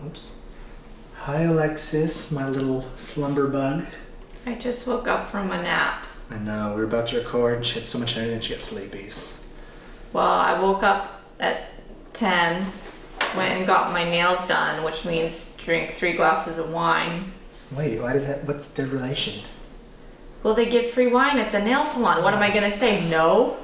Oops. Hi, Alexis, my little slumber bug. I just woke up from a nap. I know, we were about to record, and she had so much energy and she got sleepies. Well, I woke up at 10, went and got my nails done, which means drink 3 glasses of wine. Wait, why does that, what's the relation? Well, they give free wine at the nail salon. What am I gonna say, no?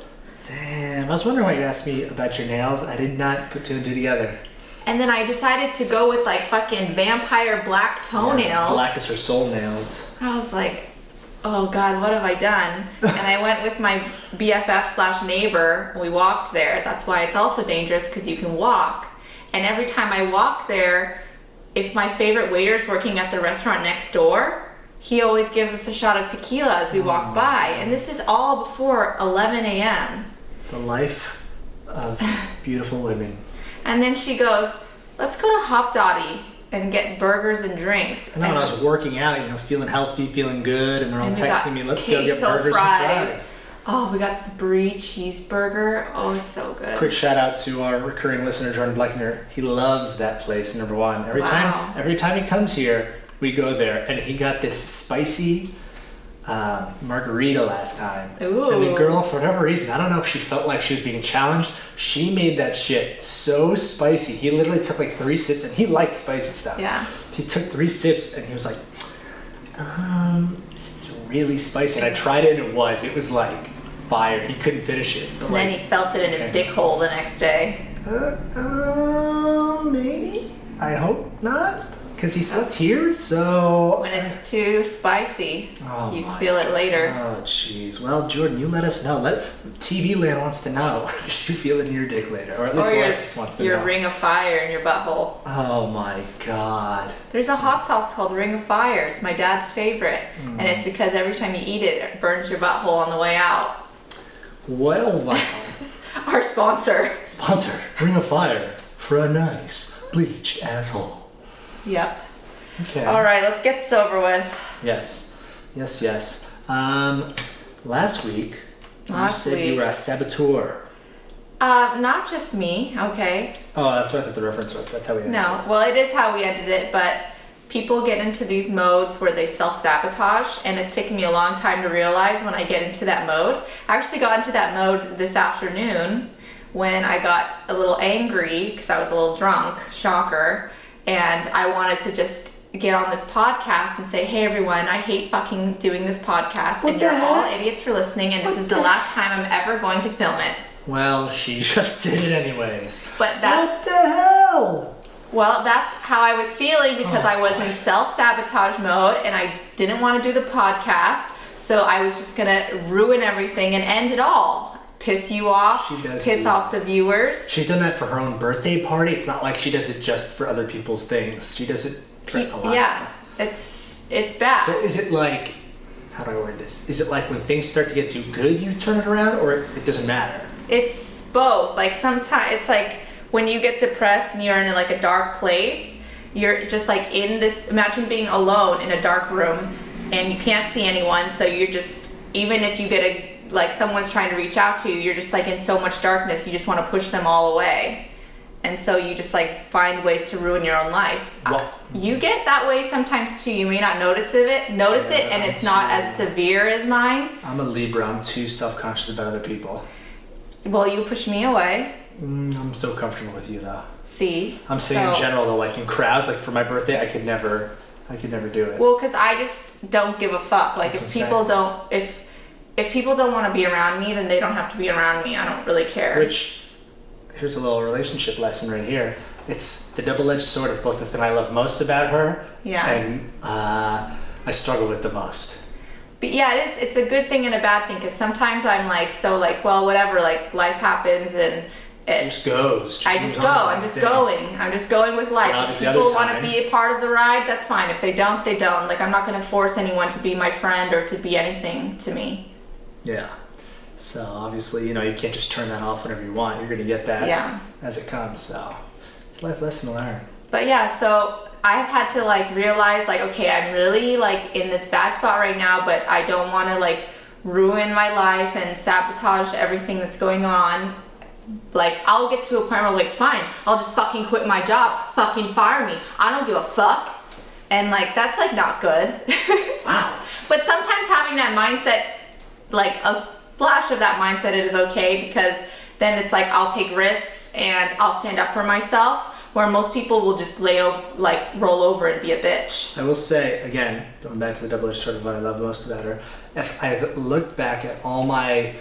Damn, I was wondering why you asked me about your nails. I did not put 2 and 2 together. And then I decided to go with like fucking vampire black toenails. Yeah, black is her soul nails. I was like, oh God, what have I done? And I went with my BFF / neighbor. We walked there. That's why it's also dangerous, because you can walk. And every time I walk there, if my favorite waiter's working at the restaurant next door, he always gives us a shot of tequila as we walk by. And this is all before 11 a.m. The life of beautiful women. And then she goes, let's go to Hop Dotty and get burgers and drinks. I know, when I was working out, feeling healthy, feeling good, and they're all texting me, let's go get burgers and fries. Oh, we got this brie cheeseburger. Oh, it's so good. Quick shout out to our recurring listener, Jordan Bleckner. He loves that place, number one. Every time he comes here, we go there, and he got this spicy margarita last time. Ooh. And the girl, for whatever reason, I don't know if she felt like she was being challenged, she made that shit so spicy. He literally took like 3 sips, and he liked spicy stuff. Yeah. He took 3 sips, and he was like, this is really spicy. And I tried it, and it was like fire. He couldn't finish it. And then he felt it in his dick hole the next day. Maybe? I hope not. Because he slept here, so... When it's too spicy, you feel it later. Oh, jeez. Well, Jordan, you let us know. TV Land wants to know. Did you feel it in your dick later? Or at least Alexis wants to know. Your ring of fire in your butthole. Oh, my God. There's a hot sauce called Ring of Fire. It's my dad's favorite. And it's because every time you eat it, it burns your butthole on the way out. Well, wow. Our sponsor. Ring of Fire for a nice bleached asshole. Yep. Okay. All right, let's get this over with. Yes. Last week, you said you were a saboteur. Not just me, okay? Oh, that's what I thought the reference was. That's how we ended it. No, well, it is how we ended it, but people get into these modes where they self-sabotage, and it's taken me a long time to realize when I get into that mode. I actually got into that mode this afternoon when I got a little angry because I was a little drunk, shocker. And I wanted to just get on this podcast and say, hey everyone, I hate fucking doing this podcast, and you're all idiots for listening, and this is the last time I'm ever going to film it. Well, she just did it anyways. But that's... What the hell? Well, that's how I was feeling because I was in self-sabotage mode and I didn't want to do the podcast, so I was just gonna ruin everything and end it all. Piss you off, piss off the viewers. She's done that for her own birthday party. It's not like she does it just for other people's things. She does it for a lot of stuff. It's bad. So is it like, how do I word this? Is it like when things start to get too good, you turn it around, or it doesn't matter? It's both. Like sometimes, it's like when you get depressed and you're in like a dark place, you're just like in this, imagine being alone in a dark room and you can't see anyone, so you're just, even if you get like someone's trying to reach out to you, you're just like in so much darkness, you just want to push them all away. And so you just like find ways to ruin your own life. You get that way sometimes too. You may not notice it, and it's not as severe as mine. I'm a Libra. I'm too self-conscious about other people. Well, you push me away. I'm so comfortable with you though. See? I'm saying in general though, like in crowds, like for my birthday, I could never do it. Well, because I just don't give a fuck. Like if people don't want to be around me, then they don't have to be around me. I don't really care. Which, here's a little relationship lesson right here. It's the double-edged sword of both the thing I love most about her and I struggle with the most. But yeah, it's a good thing and a bad thing, because sometimes I'm like, so like, well, whatever, like life happens and it just goes. I'm just going with life. If people want to be a part of the ride, that's fine. If they don't, they don't. Like, I'm not going to force anyone to be my friend or to be anything to me. Yeah. So obviously, you can't just turn that off whenever you want. You're going to get that as it comes. So it's a life lesson to learn. But yeah, so I've had to like realize like, okay, I'm really like in this bad spot right now, but I don't want to like ruin my life and sabotage everything that's going on like, I'll get to a point where I'm like, fine, I'll just fucking quit my job, fucking fire me, I don't give a fuck. And like, that's like not good. Wow. But sometimes having that mindset, like a splash of that mindset, it is okay, because then it's like, I'll take risks and I'll stand up for myself, where most people will just roll over and be a bitch. I will say, again, going back to the double-edged sword of what I love most about her, if I look back at all my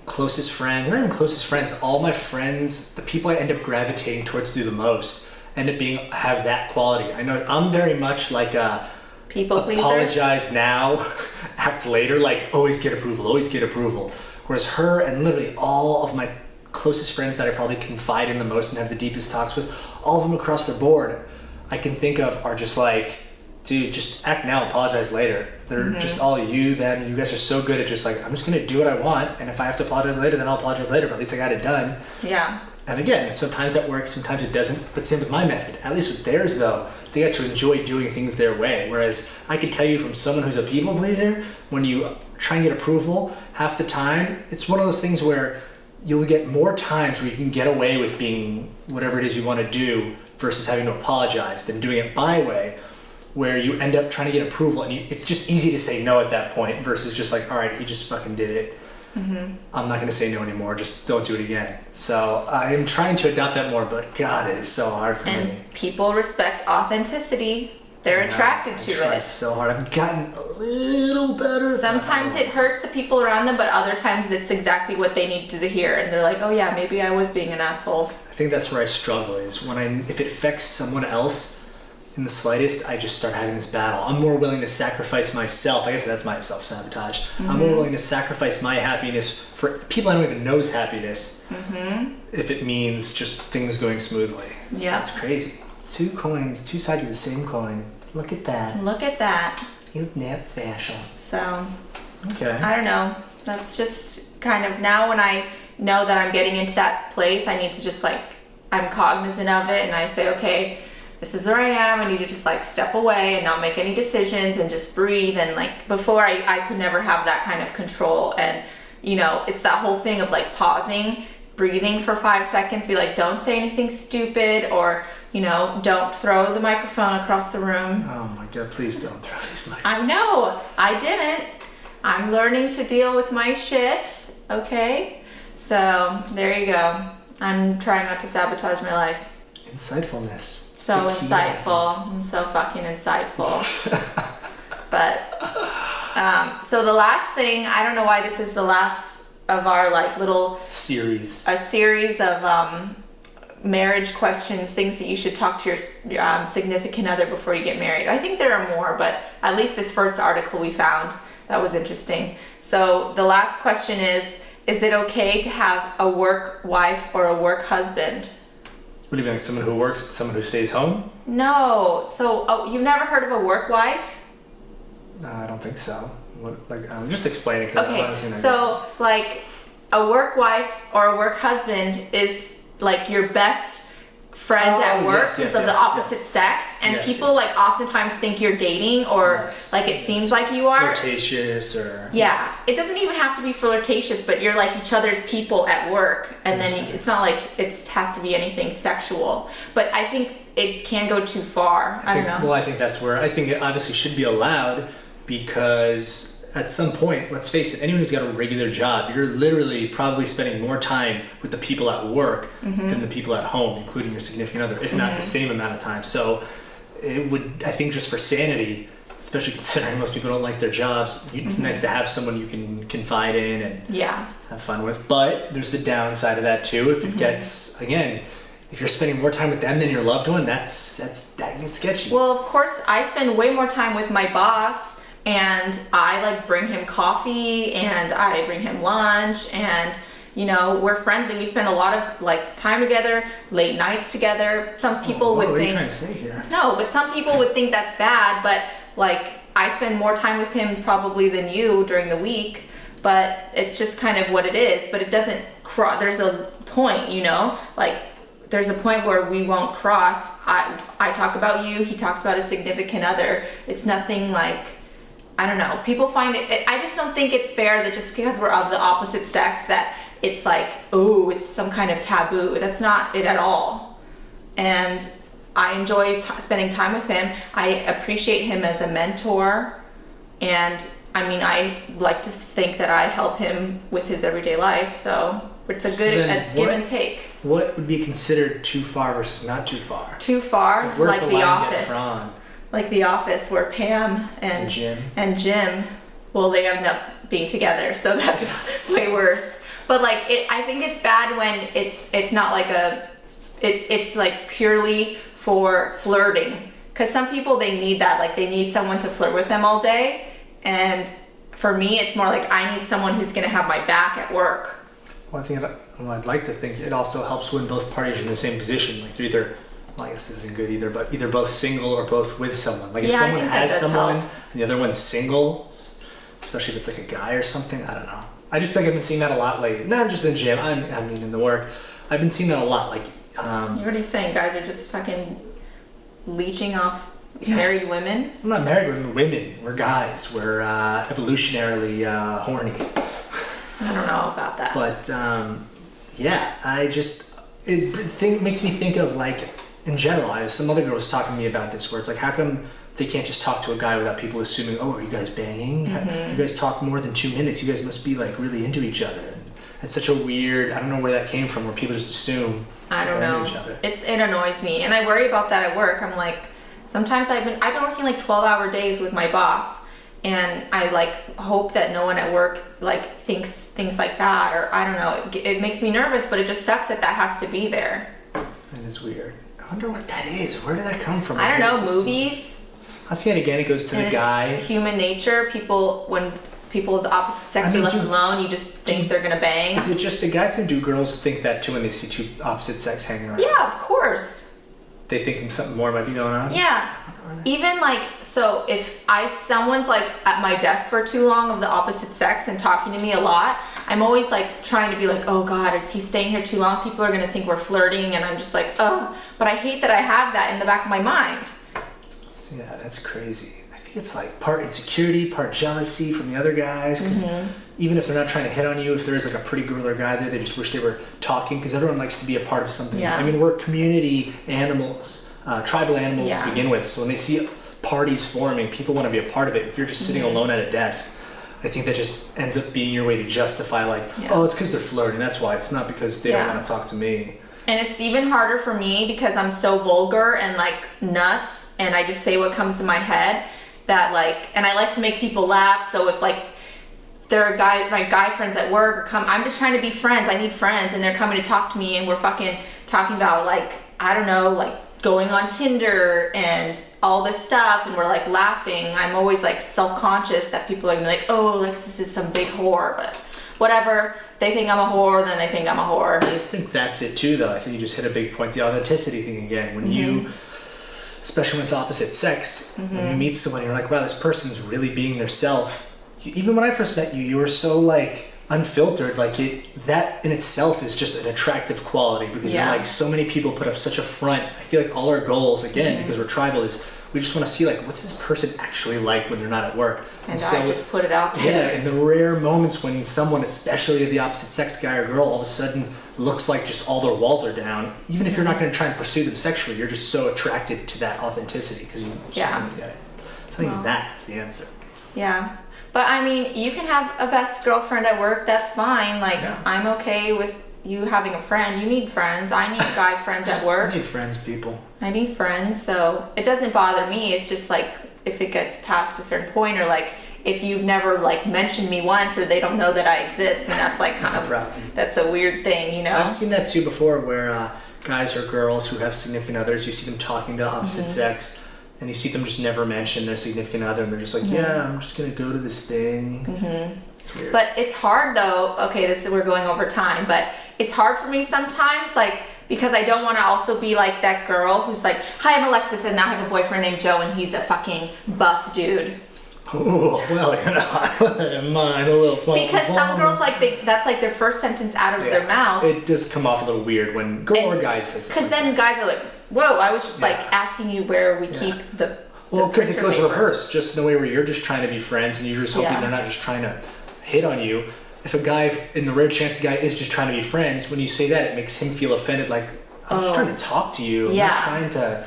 closest friends, not even closest friends, all my friends, the people I end up gravitating towards do the most, end up have that quality. I know I'm very much like a people pleaser. Apologize now, act later, like always get approval, always get approval. Whereas her and literally all of my closest friends that I probably confide in the most and have the deepest talks with, all of them across the board, I can think of are just like, dude, just act now, apologize later. They're just all you, them. You guys are so good at just like, I'm just gonna do what I want, and if I have to apologize later, then I'll apologize later, but at least I got it done. Yeah. And again, sometimes that works, sometimes it doesn't, but same with my method. At least with theirs though, they got to enjoy doing things their way. Whereas I can tell you from someone who's a people pleaser, when you try and get approval, half the time, it's one of those things where you'll get more times where you can get away with being whatever it is you want to do versus having to apologize than doing it my way, where you end up trying to get approval and it's just easy to say no at that point versus just like, all right, he just fucking did it. I'm not going to say no anymore. Just don't do it again. So I am trying to adopt that more, but God, it is so hard for me. And people respect authenticity. They're attracted to I try it. so hard. I've gotten a little better. Sometimes it hurts the people around them, but other times it's exactly what they need to hear. And they're like, oh yeah, maybe I was being an asshole. I think that's where I struggle is when if it affects someone else in the slightest, I just start having this battle. I'm more willing to sacrifice myself. I guess that's my self-sabotage. I'm more willing to sacrifice my happiness for people I don't even know's happiness if it means just things going smoothly. Yeah. It's crazy. Two coins, two sides of the same coin. Look at that. Look at that. Isn't that special? So, Okay. I don't know. That's just kind of, now when I know that I'm getting into that place, I need to just like, I'm cognizant of it and I say, okay, this is where I am. I need to just like step away and not make any decisions and just breathe. And like before, I could never have that kind of control. And you know, it's that whole thing of like pausing, breathing for 5 seconds, be like, don't say anything stupid, or you know, don't throw the microphone across the room. Oh my God, please don't throw these microphones. I know, I didn't. I'm learning to deal with my shit, okay? So there you go. I'm trying not to sabotage my life. Insightfulness. So The key insightful. I'm so fucking insightful. But so the last thing, I don't know why this is the last of our like little series. A series of marriage questions, things that you should talk to your significant other before you get married. I think there are more, but at least this first article we found that was interesting. So the last question is it okay to have a work wife or a work husband? What do you mean, like someone who works, someone who stays home? No. So you've never heard of a work wife? I don't think so. What, like, I'm just explaining. Cause Okay, so like a work wife or a work husband is like your best friend at work who's of the opposite sex, and people like oftentimes think you're dating or like it seems like you are. Flirtatious or... It doesn't even have to be flirtatious, but you're like each other's people at work, and then it's not like it has to be anything sexual. But I think it can go too far. I don't know. Well, I think that's where I think it obviously should be allowed, because at some point, let's face it, anyone who's got a regular job, you're literally probably spending more time with the people at work than the people at home, including your significant other, if not the same amount of time. So it would, I think, just for sanity, especially considering most people don't like their jobs, it's nice to have someone you can confide in and have fun with. But there's the downside of that too. If it gets, again, if you're spending more time with them than your loved one, that gets sketchy. Well, of course, I spend way more time with my boss, and I like bring him coffee and I bring him lunch, and you know, we're friendly. We spend a lot of like time together, late nights together. Some people would think, what are you trying to say here? No, but some people would think that's bad, but like I spend more time with him probably than you during the week, but it's just kind of what it is. But it doesn't cross, there's a point, you know, like there's a point where we won't cross. I talk about you, he talks about a significant other. It's nothing like, I don't know, people find it, I just don't think it's fair that just because we're of the opposite sex that it's like, oh, it's some kind of taboo. That's not it at all. And I enjoy spending time with him. I appreciate him as a mentor. And I mean, I like to think that I help him with his everyday life. So it's a give and take. What would be considered too far versus not too far? Too far, Where's like The Office. Like The Office, where Pam and Jim, well, they end up being together, so that's way worse. But like, I think it's bad when it's not like it's like purely for flirting. Because some people, they need that, like they need someone to flirt with them all day. And for me, it's more like I need someone who's gonna have my back at work. Well, I'd like to think it also helps when both parties are in the same position. Like they're either, well, I guess this isn't good either, but either both single or both with someone. Like if someone has someone and the other one's single, especially if it's like a guy or something, I don't know. I just feel like I've been seeing that a lot lately. Not just in the gym, I mean in the work. I've been seeing that a lot. Like, what are you saying? Guys are just fucking leeching off married women? I'm not married women, we're women. We're guys. We're evolutionarily horny. I don't know about that. But yeah, it makes me think of like, in general, some other girl was talking to me about this, where it's like, how come they can't just talk to a guy without people assuming, oh, are you guys banging? You guys talk more than 2 minutes. You guys must be like really into each other. And it's such a weird, I don't know where that came from, where people just assume I don't know. each other. It annoys me, and I worry about that at work. I'm like, sometimes I've been working like 12-hour days with my boss, and I like hope that no one at work like thinks things like that, or I don't know. It makes me nervous, but it just sucks that has to be there. And it's weird. I wonder what that is. Where did that come from? I don't know. Movies. I think again it goes to the guy. Human nature. When people of the opposite sex are left alone, you just think they're gonna bang. Is it just a guy thing? Do girls think that too when they see two opposite sex hanging around? Yeah, of course. They think something more might be going on? Yeah. Even like, so if someone's like at my desk for too long of the opposite sex and talking to me a lot, I'm always like trying to be like, oh God, is he staying here too long? People are gonna think we're flirting, and I'm just like, oh, but I hate that I have that in the back of my mind. Yeah, that's crazy. I think it's like part insecurity, part jealousy from the other guys, because even if they're not trying to hit on you, if there's like a pretty girl or guy there, they just wish they were talking, because everyone likes to be a part of something. Yeah. I mean, we're community animals, tribal animals to begin with, so when they see parties forming, people want to be a part of it. If you're just sitting alone at a desk, I think that just ends up being your way to justify like, oh, it's because they're flirting, that's why. It's not because they don't want to talk to me. And it's even harder for me because I'm so vulgar and like nuts, and I just say what comes to my head, that like, and I like to make people laugh. So if like there are my guy friends at work I'm just trying to be friends, I need friends, and they're coming to talk to me, and we're fucking talking about like, I don't know, like going on Tinder and all this stuff, and we're like laughing. I'm always like self-conscious that people are gonna be like, oh, Alexis is some big whore, but whatever. They think I'm a whore, then they think I'm a whore. I think that's it too, though. I think you just hit a big point, the authenticity thing again. When you, especially when it's opposite sex, when you meet someone, you're like, wow, this person's really being their self. Even when I first met you, you were so like unfiltered. Like that in itself is just an attractive quality, because you're like, so many people put up such a front. I feel like all our goals, again, because we're tribal, is we just want to see like, what's this person actually like when they're not at work? And so, I just put it out there. Yeah, in the rare moments when someone, especially of the opposite sex, guy or girl, all of a sudden looks like just all their walls are down, even if you're not going to try and pursue them sexually, you're just so attracted to that authenticity because you just get it. I think that's the answer. Yeah. But I mean, you can have a best girlfriend at work, that's fine. Like, I'm okay with you having a friend. You need friends. I need guy friends at work. I need friends, people. I need friends, so it doesn't bother me. It's just like, if it gets past a certain point, or like, if you've never like mentioned me once, or they don't know that I exist, then that's like that's a weird thing, you know? I've seen that too before, where guys or girls who have significant others, you see them talking to opposite sex, and you see them just never mention their significant other, and they're just like, yeah, I'm just gonna go to this thing. It's weird. But it's hard though. Okay, we're going over time, but it's hard for me sometimes, like, because I don't want to also be like that girl who's like, hi, I'm Alexis, and now I have a boyfriend named Joe, and he's a fucking buff dude. Oh, well, you know, I wouldn't mind a little something. Because some girls, like, that's like their first sentence out of their mouth. It does come off a little weird when girl or guy says something. Because then guys are like, whoa, I was just like asking you where we keep the. Well, because it goes reverse, just in the way where you're just trying to be friends, and you're just hoping they're not just trying to hit on you. if a guy, in the rare chance the guy is just trying to be friends, when you say that, it makes him feel offended. Like, I'm just trying to talk to you. I'm not trying to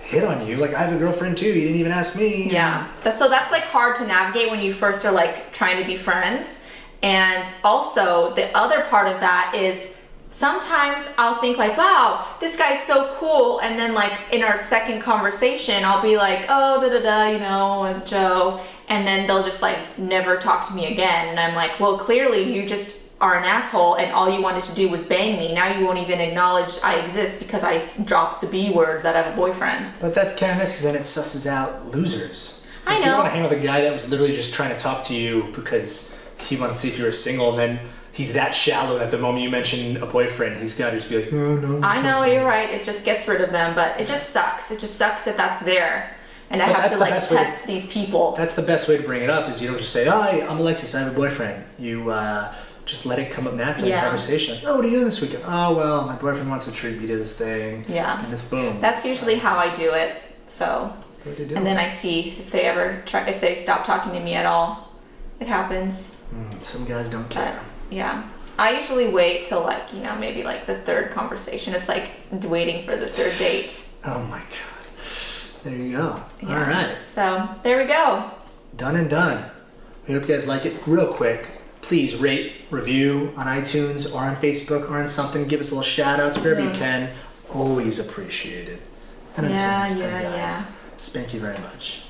hit on you. Like, I have a girlfriend too. You didn't even ask me. Yeah. So that's like hard to navigate when you first are like trying to be friends. And also the other part of that is sometimes I'll think like, wow, this guy's so cool. And then like in our second conversation, I'll be like, oh, you know, Joe. And then they'll just like never talk to me again. And I'm like, well, clearly you just are an asshole and all you wanted to do was bang me. Now you won't even acknowledge I exist because I dropped the B word that I have a boyfriend. But that's kind of nice because then it susses out losers. Like, I know. You don't want to hang with a guy that was literally just trying to talk to you because he wanted to see if you were single, and then he's that shallow that the moment you mention a boyfriend, he's got to just be like, oh, no. I know, you're right. It just gets rid of them, but it just sucks. It just sucks that that's there. And I have to like test these people. That's the best way to bring it up is you don't just say, hi, I'm Alexis, I have a boyfriend. You just let it come up naturally in conversation. Like, oh, what are you doing this weekend? Oh, well, my boyfriend wants to treat me to this thing. Yeah. And it's boom. That's usually how I do it. So, and then I see if they ever if they stop talking to me at all. It happens. Some guys don't care. Yeah. I usually wait till like, you know, maybe like the third conversation. It's like waiting for the third date. Oh my God. There you go. Yeah. All right. So there we go. Done and done. We hope you guys like it. Real quick, please rate, review on iTunes or on Facebook or on something. Give us a little shout outs wherever you can. Always appreciated. And until next time, guys. Thank you very much.